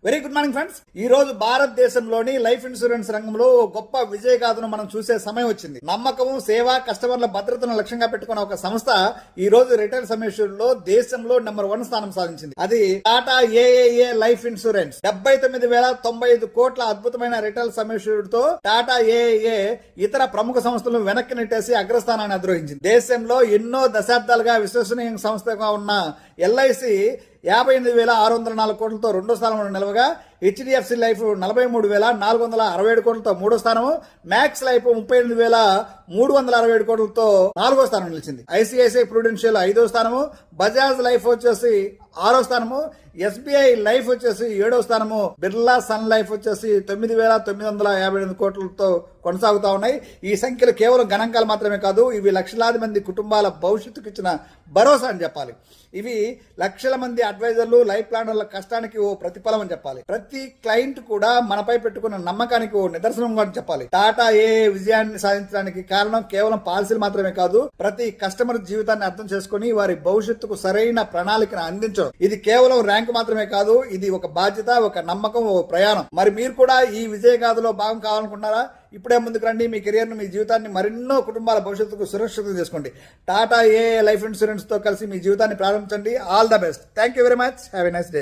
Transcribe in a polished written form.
Very good morning friends. ఈ రోజు భారతదేశంలోని లైఫ్ ఇన్సూరెన్స్ రంగంలో గొప్ప విజయగాథను మనం చూసే సమయం వచ్చింది. నమ్మకము, సేవ, కస్టమర్ల భద్రతను లక్ష్యంగా పెట్టుకున్న ఒక సంస్థ ఈ రోజు రిటైల్ సమ్మిషన్లో దేశంలో నెంబర్ 1 స్థానం సాధించింది. అది టాటా ఏఏఏ లైఫ్ ఇన్సూరెన్స్. 79,095 కోట్ల అద్భుతమైన రిటైల్ సమ్మిషన్తో టాటా ఏఏఏ ఇతర ప్రముఖ సంస్థలను వెనక్కి నెట్టేసి అగ్రస్థానాన్ని అధిరోహించింది. దేశంలో ఎన్నో దశాబ్దాలుగా విశ్వసనీయ సంస్థగా ఉన్న ఎల్ఐసి 58,604 కోట్లతో రెండో స్థానంలో నిలవగా, హెచ్డిఎఫ్సి లైఫ్ 43,467 కోట్లతో మూడో స్థానము, మ్యాక్స్ లైఫ్ 38,367 కోట్లతో నాలుగో స్థానం నిలిచింది. ఐసిఐసిఐ ప్రుడెన్షియల్ 5వ స్థానము, బజాజ్ లైఫ్ వచ్చేసి 6వ స్థానము, ఎస్బీఐ లైఫ్ వచ్చేసి 7వ స్థానము, బిర్లా సన్ లైఫ్ వచ్చేసి 9,958 కోట్లతో కొనసాగుతా ఉన్నాయి. ఈ సంఖ్యలు కేవలం గణాంకాలు మాత్రమే కాదు, ఇవి లక్షలాది మంది కుటుంబాల భవిష్యత్తుకు ఇచ్చిన భరోసా అని చెప్పాలి. ఇవి లక్షల మంది అడ్వైజర్లు, లైఫ్ ప్లానర్ల కష్టానికి ఓ ప్రతిఫలం అని చెప్పాలి. ప్రతి క్లయింట్ కూడా మనపై పెట్టుకున్న నమ్మకానికి ఓ నిదర్శనంగా చెప్పాలి. టాటా ఏ విజయాన్ని సాధించడానికి కారణం కేవలం పాలసీలు మాత్రమే కాదు, ప్రతి కస్టమర్ జీవితాన్ని అర్థం చేసుకుని వారి భవిష్యత్తుకు సరైన ప్రణాళికను అందించడం. ఇది కేవలం ర్యాంక్ మాత్రమే కాదు, ఇది ఒక బాధ్యత, ఒక నమ్మకం, ఒక ప్రయాణం. మరి మీరు కూడా ఈ విజయగాథలో భాగం కావాలనుకుంటున్నారా? ఇప్పుడే ముందుకు రండి. మీ కెరియర్ను, మీ జీవితాన్ని, మరెన్నో కుటుంబాల భవిష్యత్తుకు సురక్షితం చేసుకోండి. టాటా ఏ లైఫ్ ఇన్సూరెన్స్ తో కలిసి మీ జీవితాన్ని ప్రారంభించండి. All the best. Thank you very much. Have a nice day.